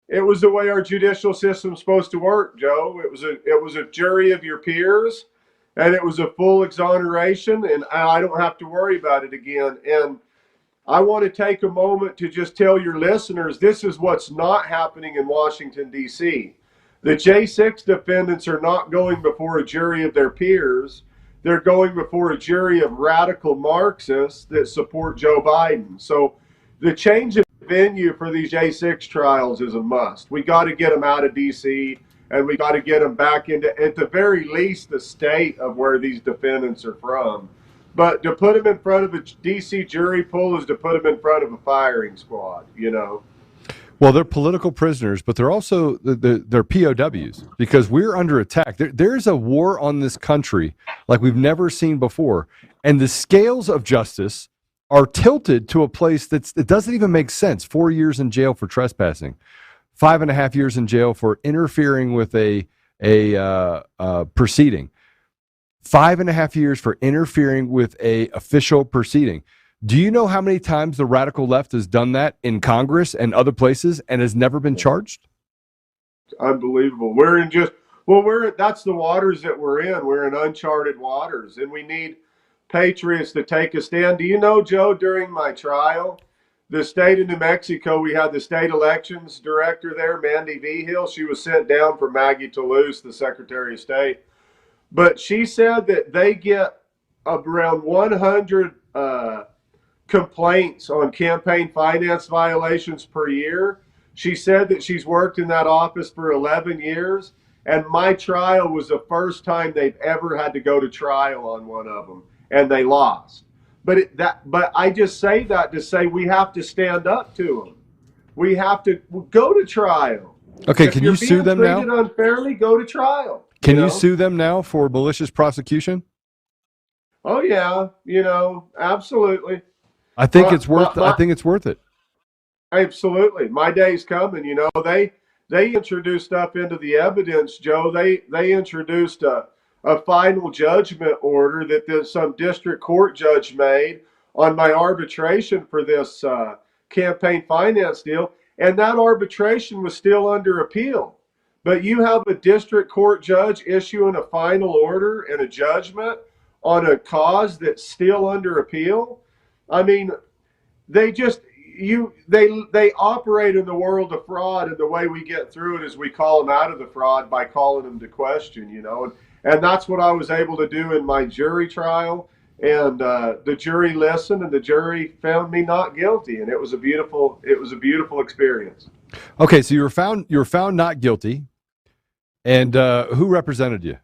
It was the way our judicial system's supposed to work, Joe. It was a jury of your peers, and it was a full exoneration, and I don't have to worry about it again. And I want to take a moment to just tell your listeners this is what's not happening in Washington, D.C. The J6 defendants are not going before a jury of their peers. They're going before a jury of radical Marxists that support Joe Biden. So the change of venue for these J6 trials is a must. We got to get them out of D.C., and we got to get them back into, at the very least, the state of where these defendants are from. But to put them in front of a D.C. jury pool is to put them in front of a firing squad, you know. Well, they're political prisoners, but they're also they're POWs because we're under attack. There's a war on this country like we've never seen before, and the scales of justice are tilted to a place that doesn't even make sense. 4 years in jail for trespassing, 5.5 years in jail for interfering with a proceeding, 5.5 years for interfering with a official proceeding. Do you know how many times the radical left has done that in Congress and other places and has never been charged? Unbelievable. That's the waters that we're in. We're in uncharted waters, and we need patriots to take a stand. Do you know, Joe, during my trial, the state of New Mexico, we had the state elections director there, Mandy Vigil. She was sent down for Maggie Toulouse, the Secretary of State. But she said that they get around 100 complaints on campaign finance violations per year. She said that she's worked in that office for 11 years, and my trial was the first time they've ever had to go to trial on one of them, and they lost. But I just say that to say we have to stand up to them. We have to go to trial. Okay, if can you're you sue them now? treated unfairly, go to trial. Can you sue them now for malicious prosecution? Oh yeah, absolutely. I think it's worth. I think it's worth it. Absolutely, my day's coming. They introduced stuff into the evidence, Joe. They introduced a final judgment order that some district court judge made on my arbitration for this campaign finance deal, and that arbitration was still under appeal. But you have a district court judge issuing a final order and a judgment on a cause that's still under appeal. I mean, they operate in the world of fraud, and the way we get through it is we call them out of the fraud by calling them to question, and that's what I was able to do in my jury trial. And the jury listened, and the jury found me not guilty, and it was a beautiful experience. Okay, so you were found not guilty, and who represented you?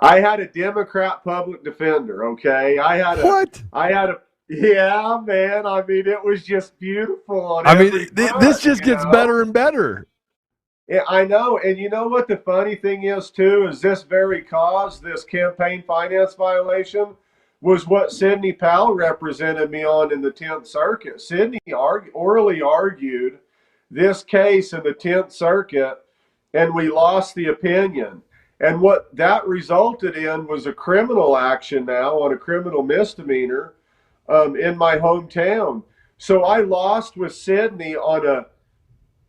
I had a Democrat public defender. Okay, yeah, man. I mean, it was just beautiful. This just gets better and better. Yeah, I know. And you know what the funny thing is, too, is this very cause, this campaign finance violation, was what Sidney Powell represented me on in the 10th Circuit. Sidney orally argued this case in the 10th Circuit, and we lost the opinion. And what that resulted in was a criminal action now on a criminal misdemeanor in my hometown. So I lost with Sidney on a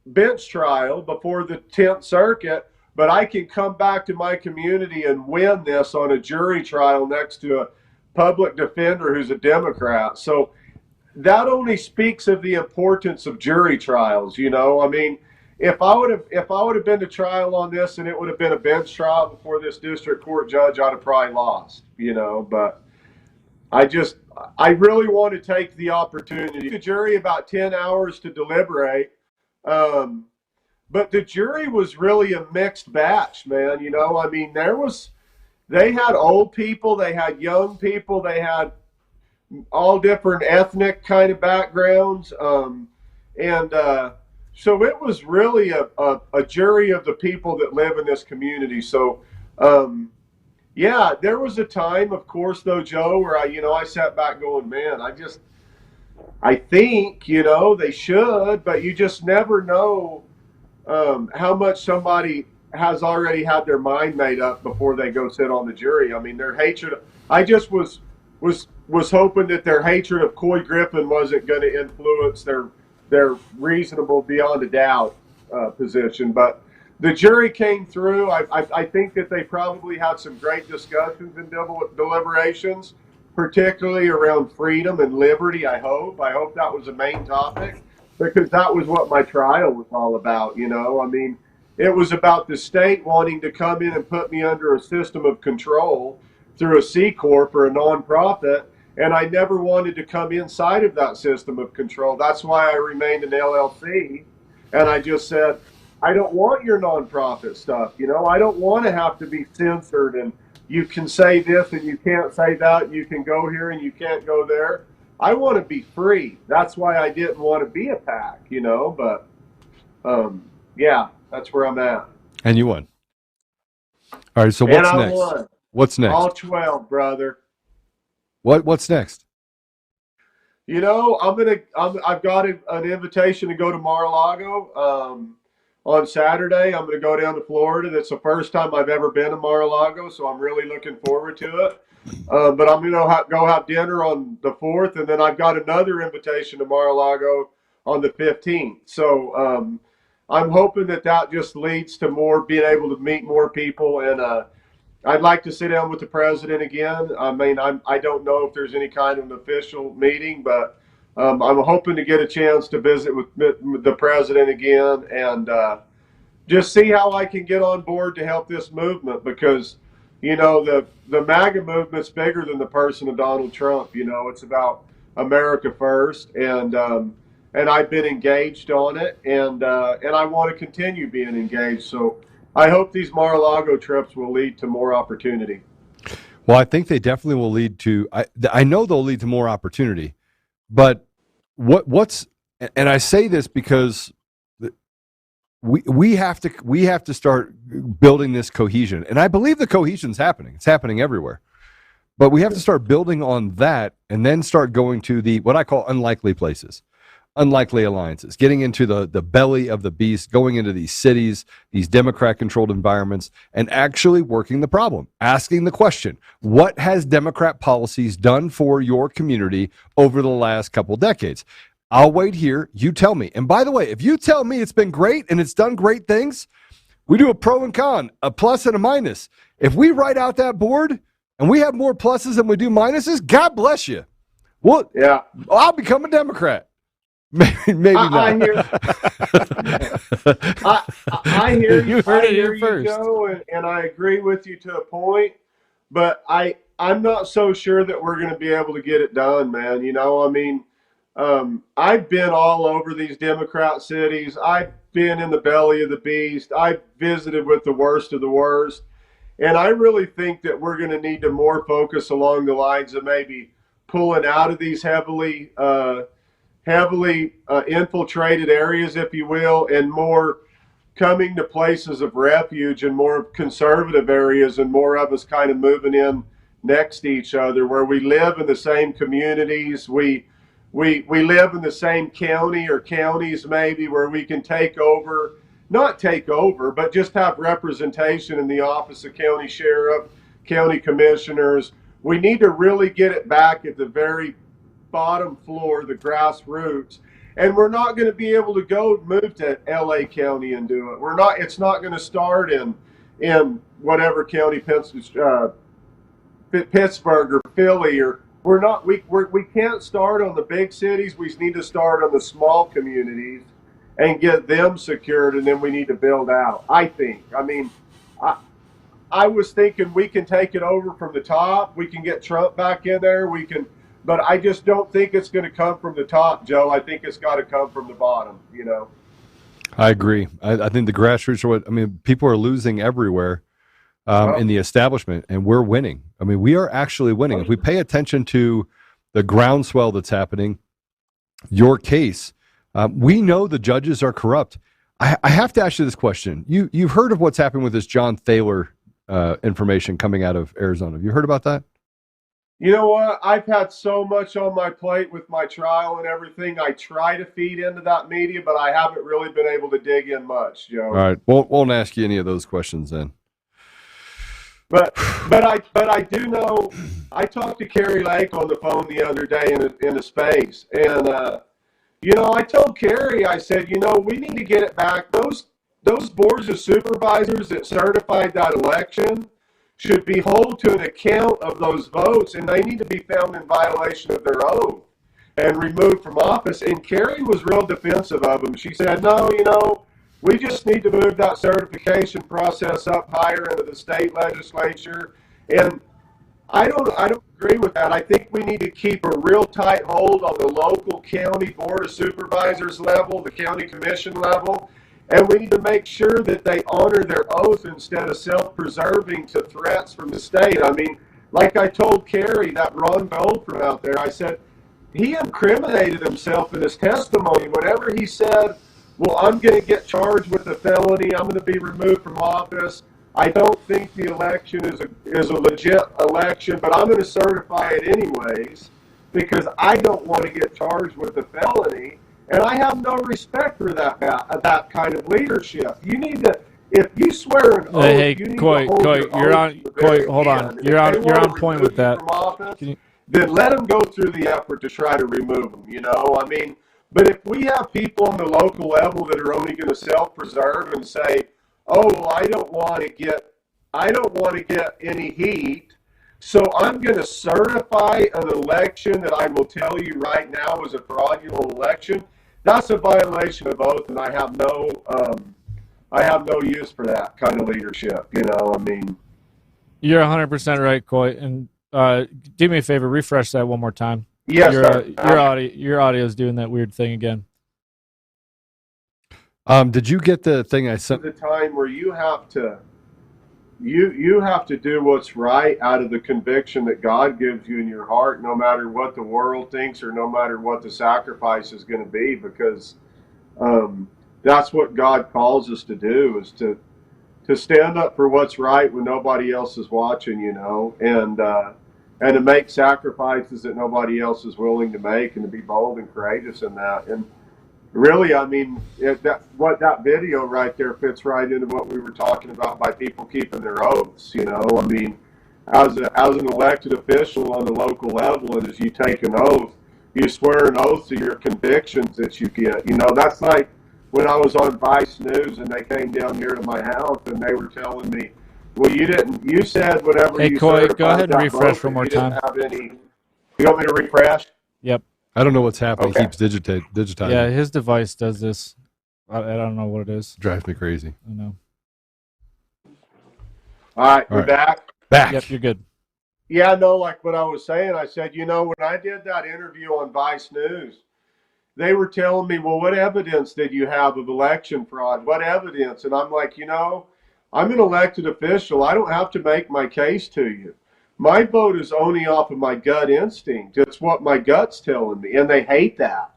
bench trial before the 10th Circuit, but I can come back to my community and win this on a jury trial next to a public defender who's a Democrat. So that only speaks of the importance of jury trials. I mean, if I would have been to trial on this and it would have been a bench trial before this district court judge, I'd have probably lost. But I really want to take the opportunity. The jury about 10 hours to deliberate. But the jury was really a mixed batch, man. I mean, they had old people, they had young people, they had all different ethnic kind of backgrounds. So it was really a jury of the people that live in this community. So, yeah, there was a time, of course, though, Joe, where I sat back going, man, I think, they should, but you just never know how much somebody has already had their mind made up before they go sit on the jury. I mean, their hatred. I just was hoping that their hatred of Couy Griffin wasn't going to influence their reasonable beyond a doubt position. But the jury came through. I think that they probably had some great discussions and deliberations, particularly around freedom and liberty. I hope that was the main topic, because that was what my trial was all about. I mean, it was about the state wanting to come in and put me under a system of control through a C corp or a nonprofit, and I never wanted to come inside of that system of control. That's why I remained an LLC, and I just said, I don't want your nonprofit stuff. I don't want to have to be censored, and you can say this and you can't say that. You can go here and you can't go there. I want to be free. That's why I didn't want to be a PAC, but yeah, that's where I'm at. And you won. All right, so what's next? Won. What's next? All 12, brother. What's next? I've got an invitation to go to Mar-a-Lago on Saturday. I'm going to go down to Florida. That's the first time I've ever been to Mar-a-Lago, so I'm really looking forward to it. But I'm going to go have dinner on the 4th, and then I've got another invitation to Mar-a-Lago on the 15th. So I'm hoping that just leads to more being able to meet more people, and I'd like to sit down with the president again. I mean, I don't know if there's any kind of an official meeting, but I'm hoping to get a chance to visit with the president again and just see how I can get on board to help this movement, because, the MAGA movement's bigger than the person of Donald Trump. It's about America first, and I've been engaged on it, and I want to continue being engaged. So I hope these Mar-a-Lago trips will lead to more opportunity. Well, I think they definitely will lead to. I know they'll lead to more opportunity, but what's and I say this because we have to start building this cohesion, and I believe the cohesion's happening. It's happening everywhere, but we have to start building on that, and then start going to the what I call unlikely places. Unlikely alliances, getting into the belly of the beast, going into these cities, these Democrat-controlled environments, and actually working the problem, asking the question, what has Democrat policies done for your community over the last couple decades? I'll wait here. You tell me. And by the way, if you tell me it's been great and it's done great things, we do a pro and con, a plus and a minus. If we write out that board and we have more pluses than we do minuses, God bless you. Well, yeah, I'll become a Democrat. Maybe not. I hear you. You heard it here you first. Joe, and I agree with you to a point, but I'm not so sure that we're going to be able to get it done, man. I've been all over these Democrat cities. I've been in the belly of the beast. I've visited with the worst of the worst, and I really think that we're going to need to more focus along the lines of maybe pulling out of these heavily infiltrated areas, if you will, and more coming to places of refuge and more conservative areas, and more of us kind of moving in next to each other, where we live in the same communities. We live in the same county or counties, maybe, where we can not take over, but just have representation in the office of county sheriff, county commissioners. We need to really get it back at the very bottom floor, the grassroots, and we're not going to be able to move to LA County and do it. It's not going to start in whatever county, Pittsburgh or Philly, or we can't start on the big cities. We need to start on the small communities and get them secured, and then we need to build out, I think. I was thinking we can take it over from the top. We can get Trump back in there. But I just don't think it's going to come from the top, Joe. I think it's got to come from the bottom, I agree. I think the grassroots people are losing everywhere in the establishment, and we're winning. We are actually winning. If we pay attention to the groundswell that's happening, your case, we know the judges are corrupt. I have to ask you this question. You've heard of what's happening with this John Thaler information coming out of Arizona. Have you heard about that? You know what? I've had so much on my plate with my trial and everything. I try to feed into that media, but I haven't really been able to dig in much, Joe. All right. Won't ask you any of those questions then. But I do know. I talked to Carrie Lake on the phone the other day in a space, and I told Carrie, I said, we need to get it back. Those boards of supervisors that certified that election should be held to an account of those votes, and they need to be found in violation of their oath and removed from office. And Carrie was real defensive of them. She said, no, we just need to move that certification process up higher into the state legislature. And I don't agree with that. I think we need to keep a real tight hold on the local county board of supervisors level, the county commission level, and we need to make sure that they honor their oath instead of self-preserving to threats from the state. I mean, like I told Carrie, that Ron Gold from out there, I said, he incriminated himself in his testimony whenever he said, well, I'm going to get charged with a felony, I'm going to be removed from office. I don't think the election is a legit election, but I'm going to certify it anyways because I don't want to get charged with a felony, and I have no respect for that kind of leadership. You need to, if you swear an oath, Hey, you need Couy, to hold Couy, your you're oath on. to the very Couy, hold end. on. If You're they on want to point remove with that. you from office, Can you, then let them go through the effort to try to remove them. I mean, but if we have people on the local level that are only going to self-preserve and say, "Oh, well, I don't want to get any heat, so I'm going to certify an election that I will tell you right now is a fraudulent election," that's a violation of oath, and I have no use for that kind of leadership. I mean, you're 100% right, Couy. And do me a favor, refresh that one more time. yes, sir. Your audio is doing that weird thing again. Did you get the thing I sent? The time where you have to do what's right out of the conviction that God gives you in your heart, no matter what the world thinks or no matter what the sacrifice is going to be, because that's what God calls us to do, is to stand up for what's right when nobody else is watching, and to make sacrifices that nobody else is willing to make, and to be bold and courageous in that. And really, I mean, that video right there fits right into what we were talking about by people keeping their oaths. I mean, as an elected official on the local level, and as you take an oath, you swear an oath to your convictions that you get. That's like when I was on Vice News and they came down here to my house and they were telling me, well, you said whatever Hey, you Couy, certified go ahead and that refresh vote, one more you didn't time. have any. You want me to refresh? Yep. I don't know what's happening. Okay. It keeps digitizing. Yeah, his device does this. I don't know what it is. Drives me crazy. I know. All right, All we're right. back. Yep, you're good. Yeah, no, like what I was saying, I said, when I did that interview on Vice News, they were telling me, well, what evidence did you have of election fraud? What evidence? And I'm like, I'm an elected official. I don't have to make my case to you. My vote is only off of my gut instinct. It's what my gut's telling me, and they hate that,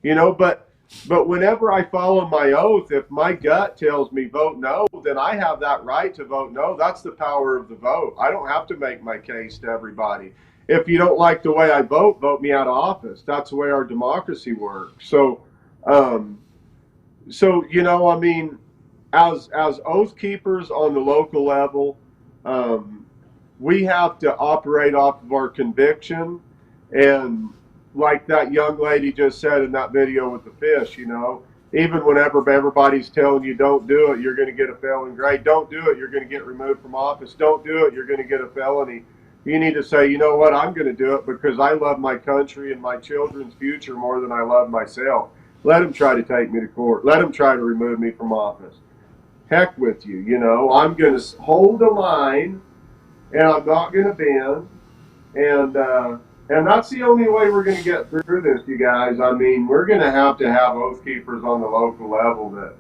But whenever I follow my oath, if my gut tells me vote no, then I have that right to vote no. That's the power of the vote. I don't have to make my case to everybody. If you don't like the way I vote me out of office. That's the way our democracy works. So, I mean, as oath keepers on the local level, we have to operate off of our conviction, and like that young lady just said in that video with the fish, even whenever everybody's telling you don't do it, you're going to get a failing grade. Don't do it, you're going to get removed from office. Don't do it, you're going to get a felony. You need to say, you know what, I'm going to do it because I love my country and my children's future more than I love myself. Let them try to take me to court. Let them try to remove me from office. Heck with you, I'm going to hold the line, and I'm not going to bend, and that's the only way we're going to get through this, you guys. I mean, we're going to have oath keepers on the local level that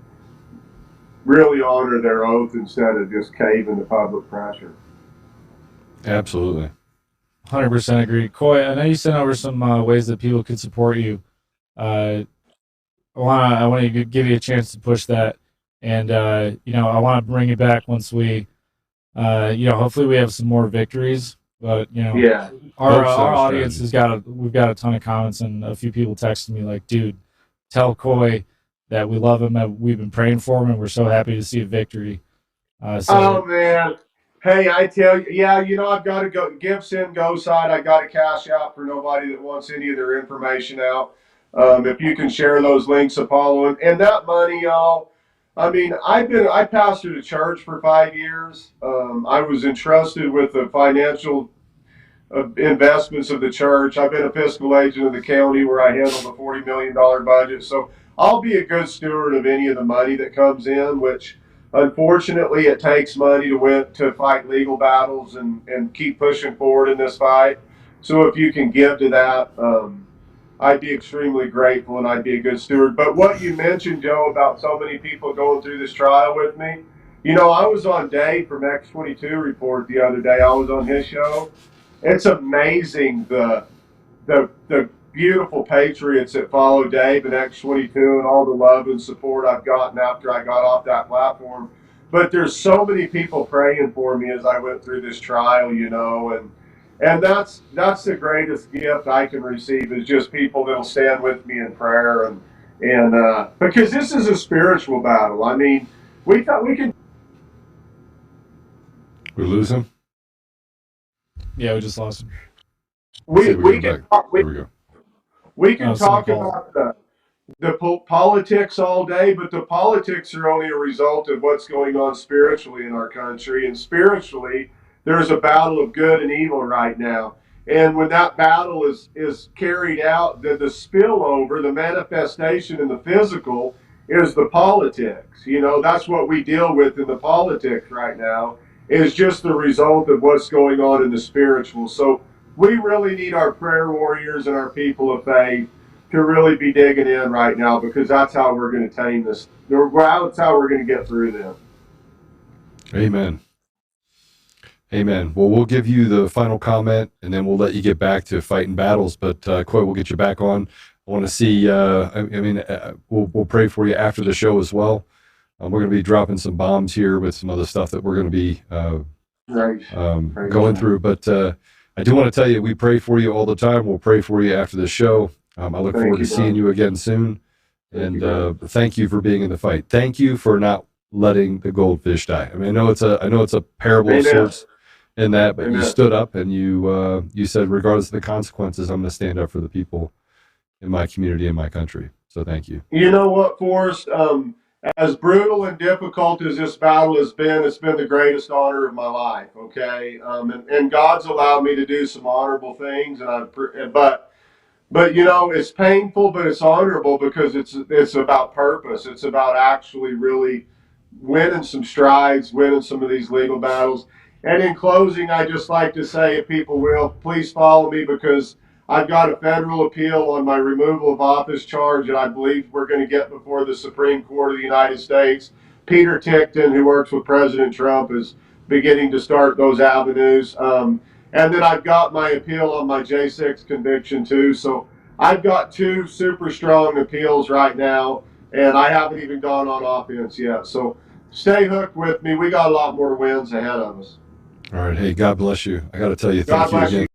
really honor their oath instead of just caving to public pressure. Absolutely. 100% agree. Couy, I know you sent over some ways that people could support you. I want to give you a chance to push that, and I want to bring you back once we, hopefully we have some more victories. But Yeah. our audience we've got a ton of comments, and a few people texted me like, dude, tell Couy that we love him, that we've been praying for him, and we're so happy to see a victory. Oh man. Hey, I tell you, yeah, I've got to go give, send, go side. I got to cash out for nobody that wants any of their information out. If you can share those links, Apollo, and that money, y'all. I mean, I pastored a church for 5 years. I was entrusted with the financial investments of the church. I've been a fiscal agent of the county where I handle the $40 million budget. So I'll be a good steward of any of the money that comes in, which unfortunately it takes money to fight legal battles and keep pushing forward in this fight. So if you can give to that, I'd be extremely grateful and I'd be a good steward. But what you mentioned, Joe, about so many people going through this trial with me, I was on Dave from X22 Report the other day. I was on his show. It's amazing the beautiful patriots that follow Dave and X22 and all the love and support I've gotten after I got off that platform. But there's so many people praying for me as I went through this trial, and that's the greatest gift I can receive is just people that'll stand with me in prayer and because this is a spiritual battle. I mean, we thought we could. We lose him. Yeah, we just lost him. We can talk. There we go. We can talk about the politics all day, but the politics are only a result of what's going on spiritually in our country. And spiritually, there's a battle of good and evil right now. And when that battle is carried out, the spillover, the manifestation in the physical is the politics. That's what we deal with in the politics right now, is just the result of what's going on in the spiritual. So we really need our prayer warriors and our people of faith to really be digging in right now, because that's how we're going to tame this. That's how we're going to get through them. Amen. Amen. Well, we'll give you the final comment, and then we'll let you get back to fighting battles. But Couy, we'll get you back on. I want to see. We'll pray for you after the show as well. We're going to be dropping some bombs here with some other stuff that we're going to be going through. But I do want to tell you, we pray for you all the time. We'll pray for you after the show. I look forward to seeing you again soon. And thank you for being in the fight. Thank you for not letting the goldfish die. I mean, I know it's a parable of sorts in that, but you stood up and you said, regardless of the consequences, I'm going to stand up for the people in my community and my country. So thank you. You know what, Forrest? As brutal and difficult as this battle has been, it's been the greatest honor of my life. Okay, and God's allowed me to do some honorable things, but it's painful, but it's honorable because it's about purpose. It's about actually really winning some strides, winning some of these legal battles. And in closing, I just like to say, if people will, please follow me, because I've got a federal appeal on my removal of office charge that I believe we're going to get before the Supreme Court of the United States. Peter Tickton, who works with President Trump, is beginning to start those avenues. And then I've got my appeal on my J6 conviction too. So I've got two super strong appeals right now, and I haven't even gone on offense yet. So stay hooked with me. We got a lot more wins ahead of us. All right. Hey, God bless you. I got to tell you, God thank you bless again. you.